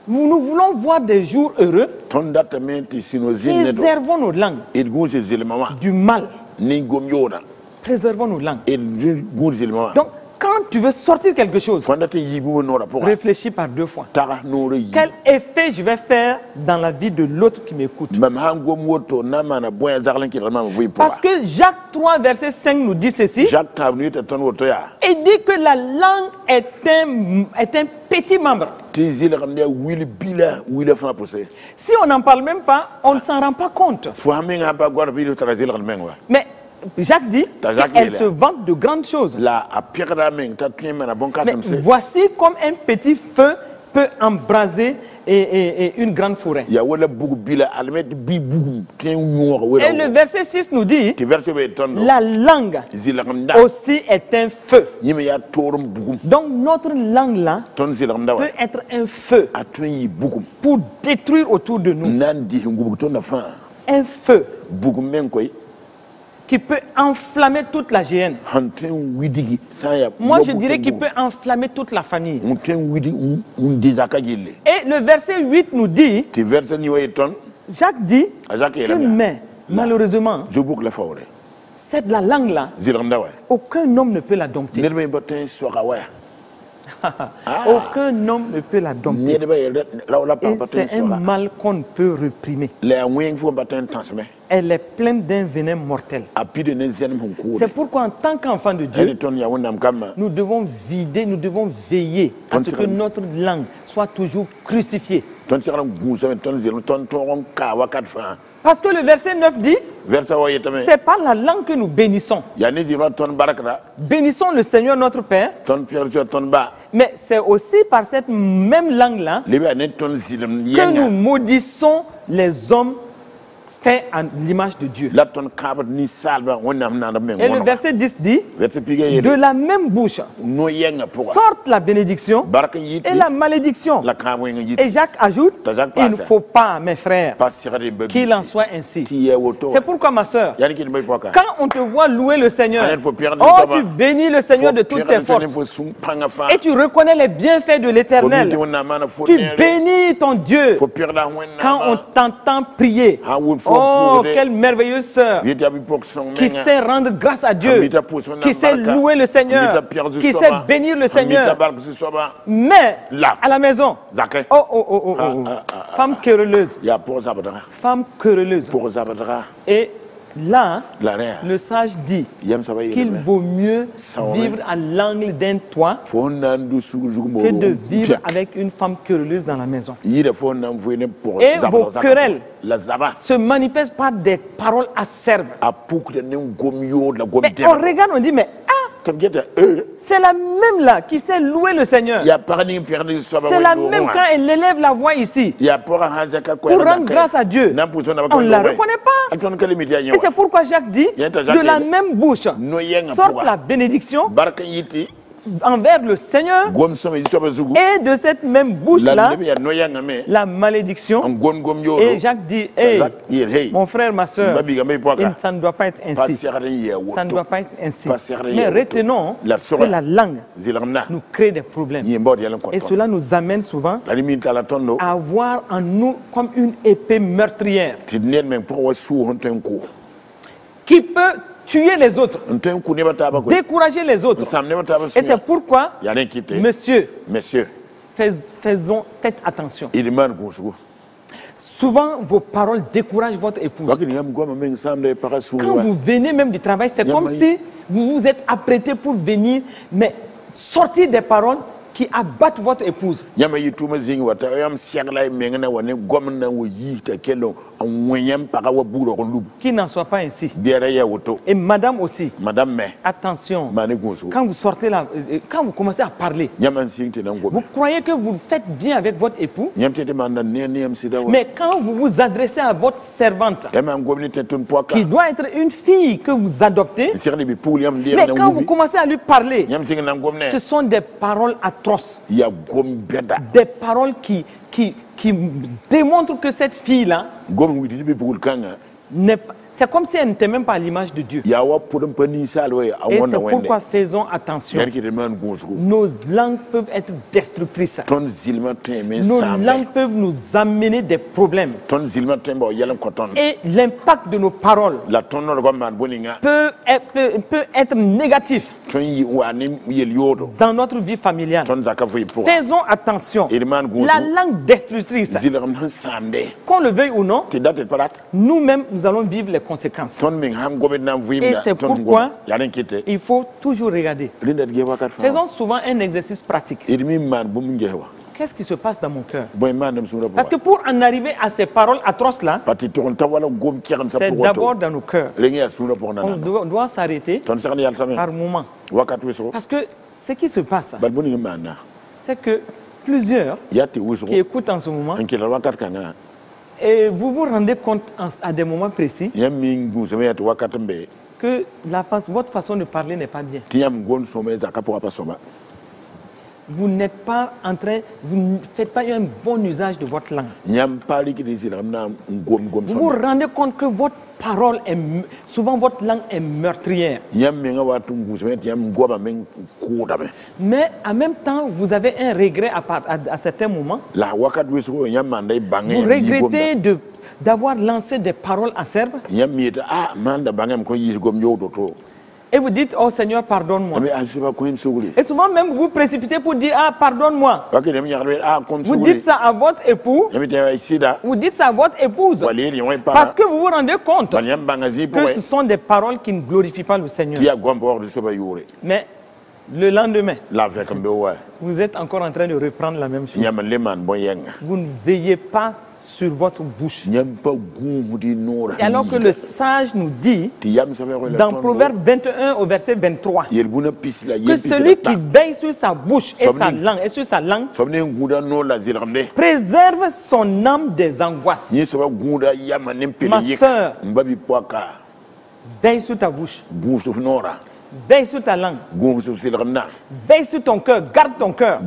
nous voulons voir des jours heureux, préservons nos langues du mal. Préservons nos langues. Donc, quand tu veux sortir quelque chose, réfléchis par deux fois. Quel effet je vais faire dans la vie de l'autre qui m'écoute? Parce que Jacques 3, verset 5 nous dit ceci. Il dit que la langue est un petit membre. Si on n'en parle même pas, on ne s'en rend pas compte. Mais Jacques dit qu'elle se vante de grandes choses. Mais voici comme un petit feu peut embraser une grande forêt. Et le verset 6 nous dit, la langue aussi est un feu. Donc notre langue là peut être un feu pour détruire autour de nous. Un feu qui peut enflammer toute la géhenne. Moi, je dirais qu'il peut enflammer toute la famille. Et le verset 8 nous dit, Jacques dit que mais, malheureusement, cette la langue-là, aucun homme ne peut la dompter. Aucun homme ne peut la dompter. Et c'est un mal qu'on ne peut réprimer. Elle est pleine d'un venin mortel. C'est pourquoi en tant qu'enfant de Dieu, nous devons vider, nous devons veiller à ce que notre langue soit toujours crucifiée. Parce que le verset 9 dit, c'est par la langue que nous bénissons. Bénissons le Seigneur notre Père. Mais c'est aussi par cette même langue-là que nous maudissons les hommes faits à l'image de Dieu. Et le verset 10 dit, de la même bouche sortent la bénédiction et la malédiction. Et Jacques ajoute, il ne faut pas, mes frères, qu'il en soit ainsi. C'est pourquoi, ma soeur, quand on te voit louer le Seigneur, oh, tu bénis le Seigneur de toutes tes forces et tu reconnais les bienfaits de l'Éternel. Tu bénis ton Dieu quand on t'entend prier. Oh, quelle merveilleuse sœur qui sait rendre grâce à Dieu, qui sait louer le Seigneur, qui sait bénir le Seigneur. Mais à la maison, femme querelleuse, femme querelleuse. Et là, le sage dit qu'il vaut mieux vivre à l'angle d'un toit que de vivre avec une femme querelleuse dans la maison. Et vos querelles se manifestent par des paroles acerbes. Mais on regarde, on dit, mais c'est la même là qui sait louer le Seigneur. C'est la même quand elle élève la voix ici pour rendre grâce à Dieu. On ne la reconnaît pas. Et c'est pourquoi Jacques dit, de la même bouche sorte la bénédiction envers le Seigneur, et de cette même bouche-là, la malédiction. Et Jacques dit, hey, mon frère, ma soeur, ça ne doit pas être ainsi. Ça ne doit pas être ainsi. Mais retenons que la langue nous crée des problèmes. Et cela nous amène souvent à avoir en nous comme une épée meurtrière qui peut tuer les autres, décourager les autres. Et c'est pourquoi, messieurs, faites attention. Souvent, vos paroles découragent votre épouse. Quand vous venez même du travail, c'est comme si vous vous êtes apprêté pour venir, mais sortir des paroles qui abattent votre épouse. Qu'il n'en soit pas ainsi. Et madame aussi. Attention. Quand vous sortez là, quand vous commencez à parler, vous croyez que vous faites bien avec votre époux. Mais quand vous vous adressez à votre servante, qui doit être une fille que vous adoptez, mais quand vous commencez à lui parler, ce sont des paroles atroces. Des paroles qui démontrent que cette fille-là, c'est comme si elle n'était même pas à l'image de Dieu. Et c'est pourquoi faisons attention. Nos langues peuvent être destructrices. Nos langues peuvent nous amener des problèmes. Et l'impact de nos paroles peut être négatif dans notre vie familiale. Faisons attention. La langue destructrice, qu'on le veuille ou non, nous-mêmes, nous allons vivre les conséquences. Et c'est pourquoi il faut toujours regarder. Faisons souvent un exercice pratique. Qu'est-ce qui se passe dans mon cœur? Parce que pour en arriver à ces paroles atroces-là, c'est d'abord dans nos cœurs. On doit s'arrêter par moment. Parce que ce qui se passe, c'est que plusieurs qui écoutent en ce moment, et vous vous rendez compte à des moments précis que votre façon de parler n'est pas bien. Vous n'êtes pas en train, vous ne faites pas un bon usage de votre langue. Vous vous rendez compte que votre parole est, souvent votre langue est meurtrière. Mais en même temps, vous avez un regret à certains moments. Vous regrettez d'avoir lancé des paroles acerbes. Et vous dites, oh Seigneur, pardonne-moi. Et souvent même vous vous précipitez pour dire, ah, pardonne-moi. Vous dites ça à votre époux. Vous dites ça à votre épouse. Parce que vous vous rendez compte que ce sont des paroles qui ne glorifient pas le Seigneur. Mais le lendemain, vous êtes encore en train de reprendre la même chose. Vous ne veillez pas sur votre bouche. Et alors que le sage nous dit, dans Proverbe 21 au verset 23, que celui qui veille sur sa bouche et sur sa langue, préserve son âme des angoisses. Ma soeur, veille sur ta bouche. Veille sur ta langue. Veille sur ton cœur. Garde ton cœur.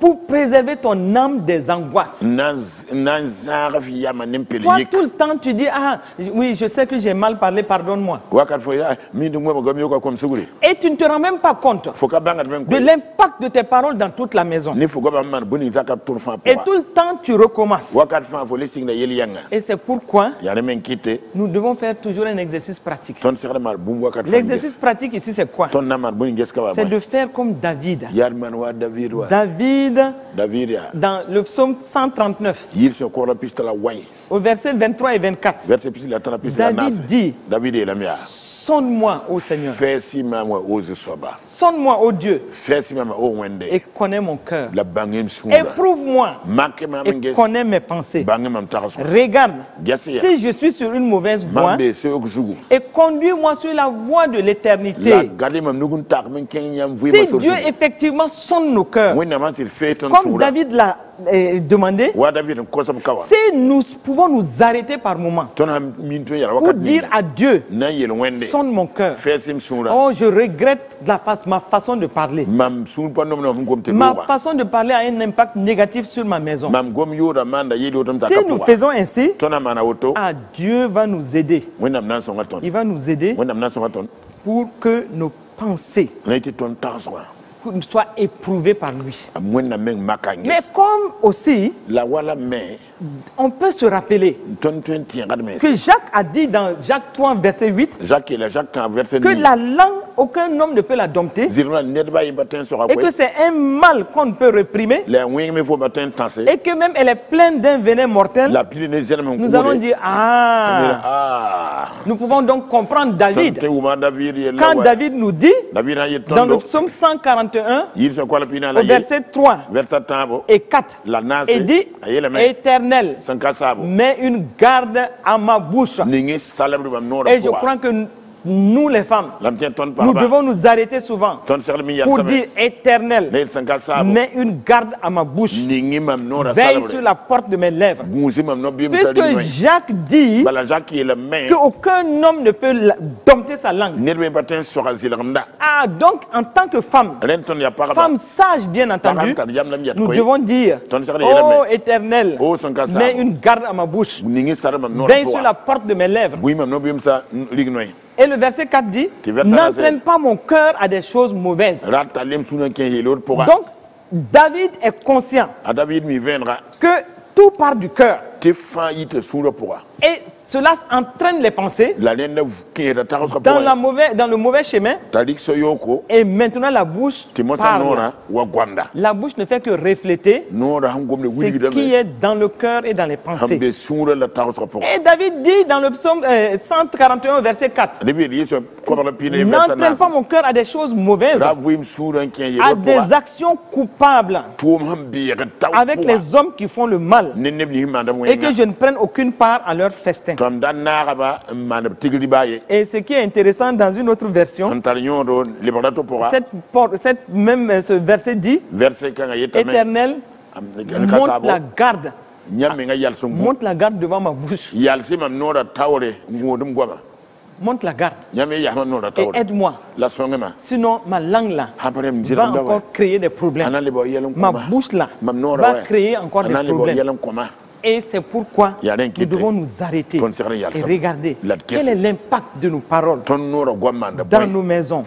Pour préserver ton âme des angoisses. Toi, tout le temps, tu dis, ah, oui, je sais que j'ai mal parlé, pardonne-moi. Et tu ne te rends même pas compte de l'impact de tes paroles dans toute la maison. Et tout le temps, tu recommences. Et c'est pourquoi nous devons faire toujours un exercice pratique. L'exercice pratique ici, c'est quoi? C'est de faire comme David. David, dans le psaume 139, au verset 23 et 24, David dit, sonne-moi, ô Seigneur. Sonne-moi, ô Dieu. Et connais mon cœur. Éprouve-moi. Et connais mes pensées. Regarde, si je suis sur une mauvaise voie, et conduis-moi sur la voie de l'éternité. Si Dieu effectivement sonne nos cœurs, comme David l'a demandé, si nous pouvons nous arrêter par moment pour dire à Dieu, sonne mon cœur. Oh, je regrette ma façon de parler. Ma façon de parler a un impact négatif sur ma maison. Si nous faisons ainsi, Dieu va nous aider. Il va nous aider pour que nos pensées soit éprouvé par lui. Mais comme aussi, on peut se rappeler que Jacques a dit dans Jacques 3, verset 8, que la langue, aucun homme ne peut la dompter, et que c'est un mal qu'on ne peut réprimer, et que même elle est pleine d'un venin mortel. Nous allons dire, nous pouvons donc comprendre David. Quand David nous dit, dans le psaume 141, au verset 3 et 4, il dit, Éternel, mets une garde à ma bouche. Et je crois que nous les femmes, nous devons nous arrêter souvent pour dire Éternel, mets une garde à ma bouche, veille sur la porte de mes lèvres. Puisque Jacques dit qu'aucun homme ne peut dompter sa langue. Donc en tant que femme, femme sage bien entendu, nous devons dire, oh Éternel, mets une garde à ma bouche, veille sur la porte de mes lèvres. Et le verset 4 dit, n'entraîne pas mon cœur à des choses mauvaises. Donc, David est conscient que tout part du cœur. Et cela entraîne les pensées dans le mauvais chemin. Et maintenant la bouche parle. La bouche ne fait que refléter ce qui est dans le cœur et dans les pensées. Et David dit dans le psaume 141 verset 4, n'entraîne pas mon cœur à des choses mauvaises, à des actions coupables avec les hommes qui font le mal, et que je ne prenne aucune part à leur festin. Et ce qui est intéressant dans une autre version, ce verset dit, Éternel, monte la garde. Monte la garde devant ma bouche. Monte la garde et aide-moi. Sinon, ma langue là va encore créer des problèmes. Ma bouche là va créer encore des problèmes. Et c'est pourquoi nous devons nous arrêter et regarder quel est l'impact de nos paroles dans nos maisons.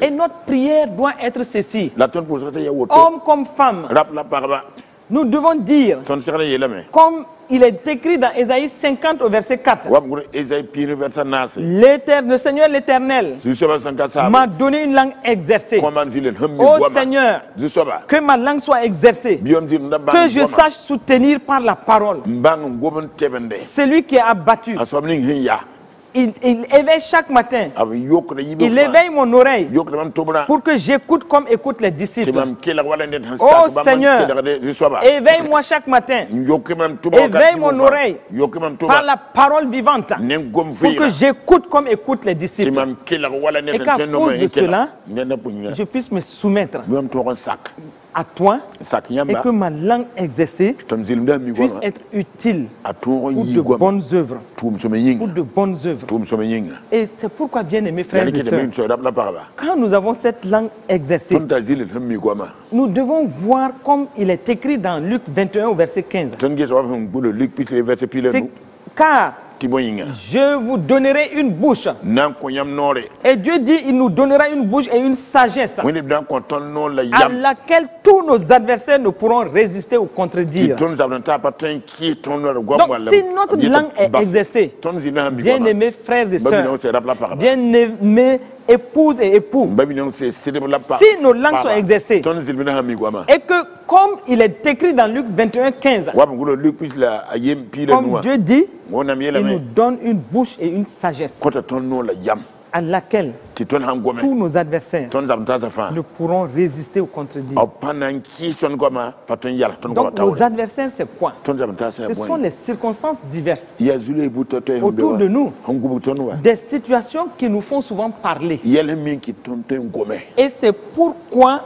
Et notre prière doit être ceci. Homme comme femme, nous devons dire, comme il est écrit dans Ésaïe 50 au verset 4, le Seigneur l'Éternel m'a donné une langue exercée. Ô Seigneur, que ma langue soit exercée, que je sache soutenir par la parole celui qui est abattu. Il éveille chaque matin. Il éveille mon oreille pour que j'écoute comme écoutent les disciples. Oh Seigneur, éveille-moi chaque matin. Éveille mon oreille par la parole vivante pour que j'écoute comme écoutent les disciples. Et qu'à cause de cela, je puisse me soumettre à toi et que ma langue exercée puisse être utile pour de bonnes œuvres. Pour de bonnes œuvres. Et c'est pourquoi, bien aimés frères et sœurs, quand nous avons cette langue exercée, nous devons voir comme il est écrit dans Luc 21 au verset 15. Car je vous donnerai une bouche. Et Dieu dit, il nous donnera une bouche et une sagesse à laquelle tous nos adversaires ne pourront résister ou contredire. Donc si notre langue est exercée, bien aimés frères et sœurs, bien aimés épouses et époux, si nos langues sont exercées, et que comme il est écrit dans Luc 21, 15, comme Dieu dit, il nous donne une bouche et une sagesse à laquelle tous nos adversaires ne pourront résister ou contredire. Donc nos adversaires, c'est quoi? Ce sont les circonstances diverses autour de nous, des situations qui nous font souvent parler. Et c'est pourquoi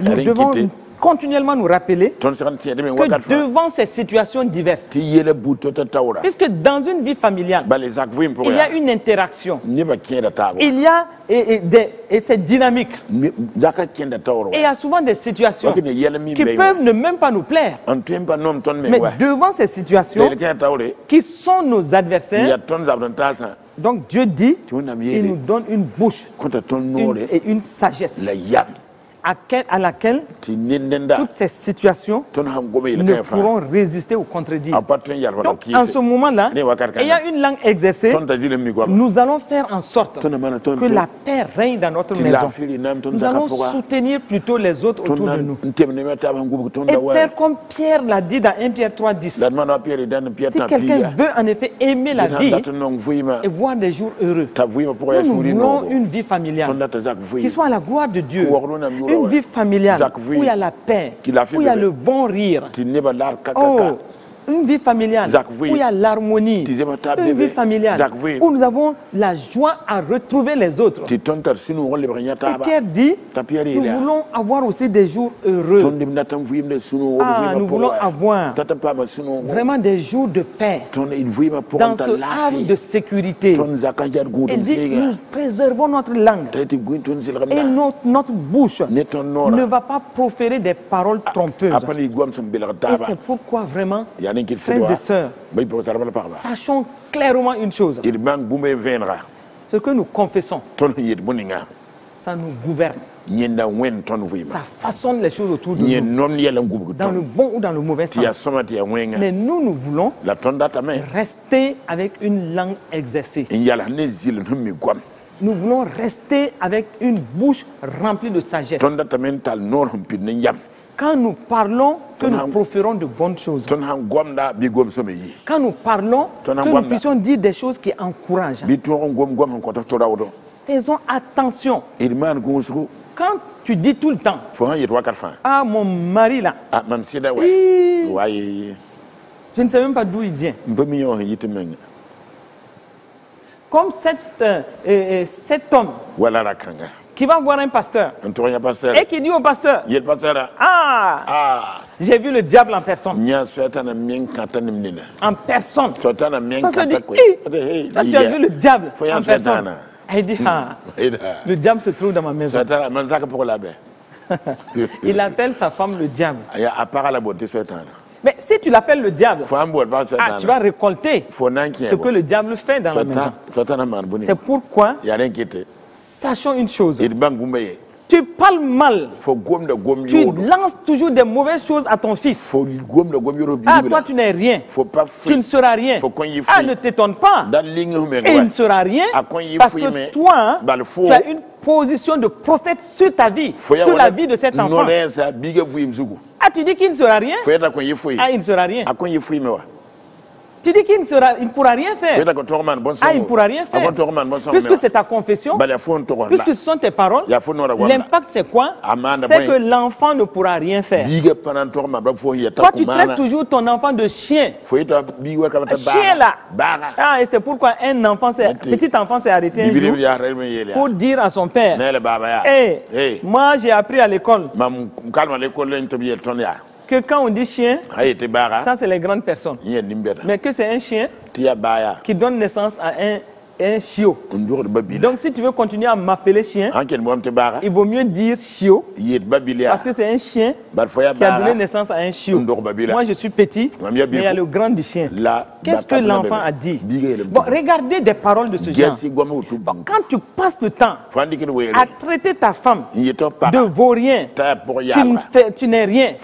nous devons continuellement nous rappeler que devant ces situations diverses, puisque dans une vie familiale, il y a une interaction, il y a cette dynamique, et il y a souvent des situations qui peuvent ne même pas nous plaire. Mais devant ces situations qui sont nos adversaires, donc Dieu dit, il nous donne une bouche et une sagesse à laquelle toutes ces situations ne pourront résister ou contredire. Donc, en ce moment-là, ayant une langue exercée, nous allons faire en sorte que la paix règne dans notre maison. Nous allons soutenir plutôt les autres autour de nous. Et faire comme Pierre l'a dit dans 1 Pierre 3,10. Si quelqu'un veut en effet aimer la vie et voir des jours heureux, nous voulons une vie familiale qui soit à la gloire de Dieu. Une vie familiale où il y a la paix, où il y a le bon rire. Oh, une vie familiale où il y a l'harmonie. Une vie familiale où nous avons la joie à retrouver les autres. Et Pierre dit, nous voulons avoir aussi des jours heureux. Nous voulons avoir vraiment des jours de paix dans ce havre de sécurité. Il dit, nous préservons notre langue et notre bouche ne va pas proférer des paroles trompeuses. Et c'est pourquoi vraiment, frères et sœurs, sachons clairement une chose. Ce que nous confessons, ça nous gouverne. Ça façonne les choses autour de nous, dans le bon ou dans le mauvais sens. Mais nous voulons rester avec une langue exercée. Nous voulons rester avec une bouche remplie de sagesse. Quand nous parlons, que nous proférons de bonnes choses. Quand nous parlons, que nous puissions dire des choses qui encouragent. Faisons attention. Quand tu dis tout le temps, ah, mon mari là, je ne sais même pas d'où il vient. Comme cet homme qui va voir un pasteur et qui dit au pasteur, ah, j'ai vu le diable en personne. En personne. Le pasteur dit, toi tu as vu le diable en personne. Et il dit, ah, le diable se trouve dans ma maison. Il appelle sa femme le diable. Mais si tu l'appelles le diable, tu vas récolter ce que le diable fait dans la maison. C'est pourquoi, sachons une chose. Tu parles mal. Tu lances toujours des mauvaises choses à ton fils. Ah, toi tu n'es rien. Tu ne seras rien. Ah, ne t'étonne pas. Et il ne sera rien parce que toi, tu as une position de prophète sur ta vie, sur la vie de cet enfant. Ah, tu dis qu'il ne sera rien? Ah, il ne sera rien. Tu dis qu'il ne pourra rien faire. Ah, il ne pourra rien faire. Puisque c'est ta confession, puisque ce sont tes paroles, l'impact c'est quoi? C'est que l'enfant ne pourra rien faire. Toi, tu traites toujours ton enfant de chien. Chien là. Ah, et c'est pourquoi petit enfant s'est arrêté un jour pour dire à son père, hey, moi j'ai appris à l'école que quand on dit chien, ça c'est les grandes personnes. Mais que c'est un chien qui donne naissance à un chiot. Donc si tu veux continuer à m'appeler chien, il vaut mieux dire chiot, parce que c'est un chien qui a donné naissance à un chiot. Moi je suis petit, mais il y a le grand du chien. Qu'est-ce que l'enfant a dit? Bon, regardez des paroles de ce genre. Bon, quand tu passes le temps à traiter ta femme de vaurien, tu n'es rien,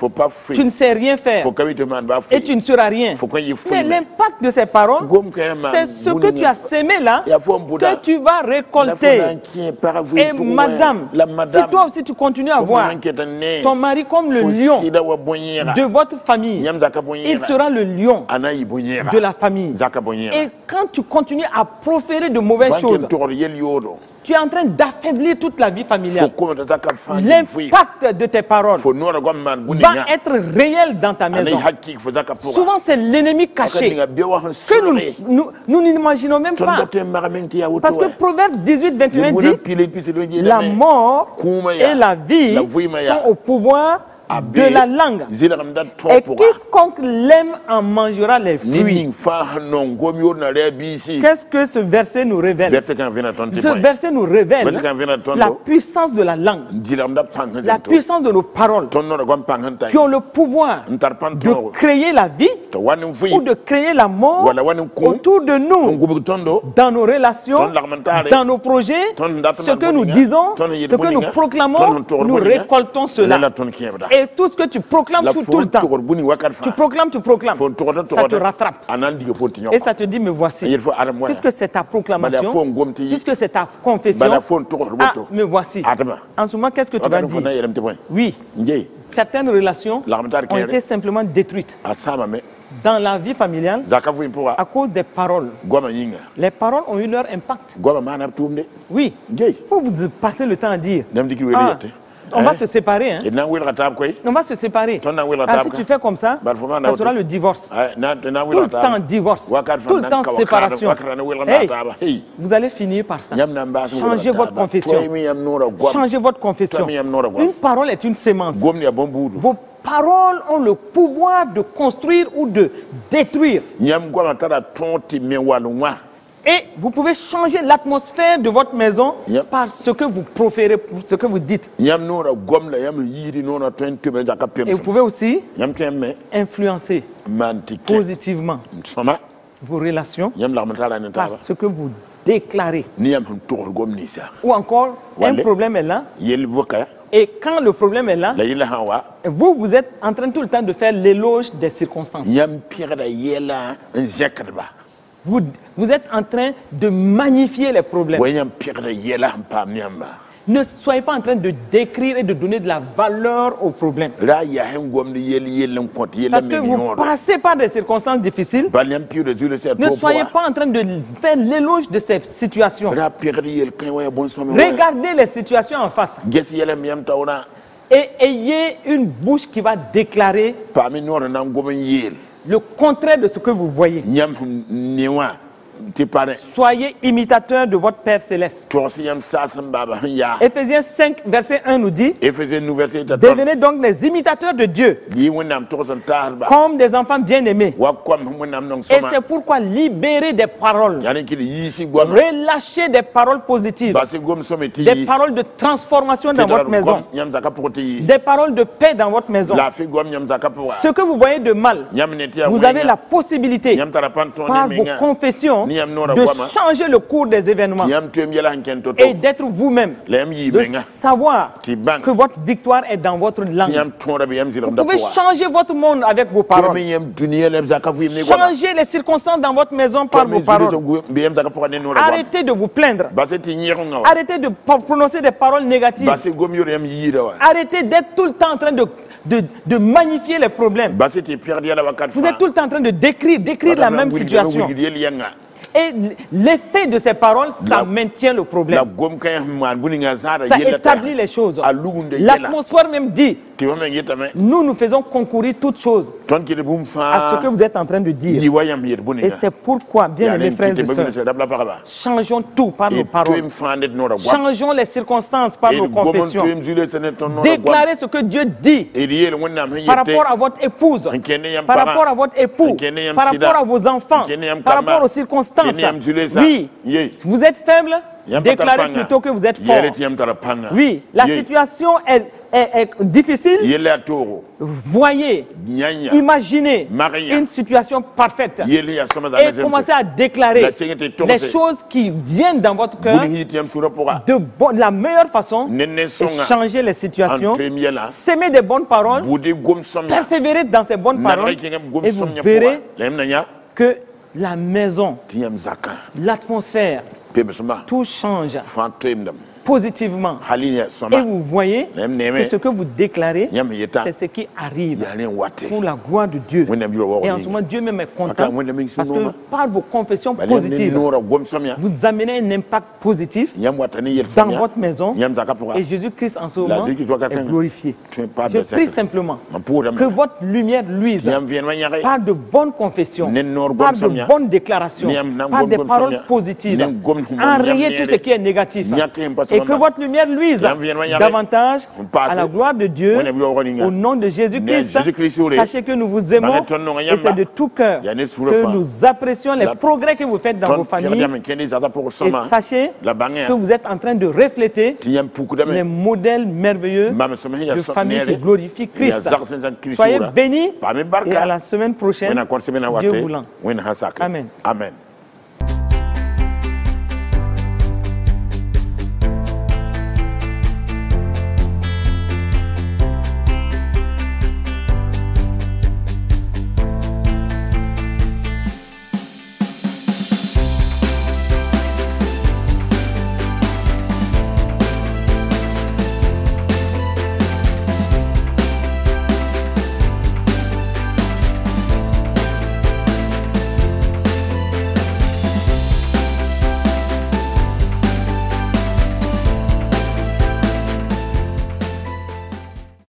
tu ne sais rien faire et tu ne seras rien. Mais l'impact de ces paroles, c'est ce que tu as sémé là que tu vas récolter. Et madame, si toi aussi tu continues à voir ton mari comme le lion de votre famille, il sera le lion de la famille. Et quand tu continues à proférer de mauvaises choses, tu es en train d'affaiblir toute la vie familiale. L'impact de tes paroles va être réel dans ta maison. Souvent, c'est l'ennemi caché que nous n'imaginons même pas. Parce que Proverbe 18, 21 dit, la mort et la vie sont au pouvoir de la langue. Et quiconque l'aime en mangera les fruits. Qu'est-ce que ce verset nous révèle? Ce verset nous révèle la puissance de la langue, la puissance de nos paroles, qui ont le pouvoir de créer la vie ou de créer la mort autour de nous, dans nos relations, dans nos projets. Ce que nous disons, ce que nous proclamons, nous récoltons cela. Et tout ce que tu proclames tout le temps, tu proclames, ça te rattrape. Et ça te dit, me voici. Puisque c'est ta proclamation, puisque c'est ta confession, me voici. En ce moment, qu'est-ce que tu vas dire? Oui, certaines relations ont été simplement détruites dans la vie familiale à cause des paroles. Les paroles ont eu leur impact. Oui, il faut vous passer le temps à dire. On va se séparer. Hein? On va se séparer. Si tu fais comme ça, ça sera le divorce. Tout le temps divorce. Tout le temps séparation. Hey, vous allez finir par ça. Changez votre confession. Changez votre confession. Une parole est une sémence. Vos paroles ont le pouvoir de construire ou de détruire. Et vous pouvez changer l'atmosphère de votre maison par ce que vous proférez, ce que vous dites. Et vous pouvez aussi influencer positivement vos relations par ce que vous déclarez. Ou encore, un problème est là. Et quand le problème est là, vous êtes en train tout le temps de faire l'éloge des circonstances. Vous êtes en train de magnifier les problèmes. Ne soyez pas en train de décrire et de donner de la valeur aux problèmes. Parce que vous passez par des circonstances difficiles. Ne soyez pas en train de faire l'éloge de ces situations. Regardez les situations en face. Et ayez une bouche qui va déclarer le contraire de ce que vous voyez. Soyez imitateurs de votre Père Céleste. Éphésiens 5, verset 1 nous dit: devenez donc les imitateurs de Dieu, comme des enfants bien-aimés. Et c'est pourquoi libérez des paroles, relâchez des paroles positives, des paroles de transformation dans votre maison, des paroles de paix dans votre maison. Ce que vous voyez de mal, vous avez la possibilité, par vos confessions, de changer le cours des événements et d'être vous-même, de savoir que votre victoire est dans votre langue. Vous pouvez changer votre monde avec vos paroles. Changer les circonstances dans votre maison par vos paroles. Arrêtez de vous plaindre. Arrêtez de prononcer des paroles négatives. Arrêtez d'être tout le temps en train de magnifier les problèmes. Vous êtes tout le temps en train de décrire la même situation. Et l'effet de ces paroles, ça maintient le problème. Ça établit les choses. L'atmosphère même dit, nous faisons concourir toutes choses à ce que vous êtes en train de dire. Et c'est pourquoi, bien aimés frères et sœurs, changeons tout par nos paroles. Changeons les circonstances par nos confessions. Déclarez ce que Dieu dit par rapport à votre épouse, par rapport à votre époux, par rapport à vos enfants, par rapport aux circonstances. Oui, vous êtes faible, déclarez plutôt que vous êtes fort. Oui, la situation est difficile. Voyez, imaginez une situation parfaite et commencez à déclarer les choses qui viennent dans votre cœur de la meilleure façon et changer les situations. S'aimer des bonnes paroles, persévérer dans ces bonnes paroles et vous verrez que la maison, l'atmosphère, tout change positivement. Et vous voyez que ce que vous déclarez, c'est ce qui arrive pour la gloire de Dieu. Et en ce moment, Dieu même est content parce que par vos confessions positives, vous amenez un impact positif dans votre maison et Jésus-Christ en ce moment est glorifié. Je prie simplement que votre lumière luise par de bonnes confessions, par de bonnes déclarations, par des paroles positives. Enrayez tout ce qui est négatif. Et Et que votre lumière luise davantage à la gloire de Dieu. Au nom de Jésus-Christ, sachez que nous vous aimons et c'est de tout cœur que nous apprécions les progrès que vous faites dans vos familles. Et sachez que vous êtes en train de refléter les modèles merveilleux de famille qui glorifient Christ. Soyez bénis et à la semaine prochaine. Dieu voulant. Amen.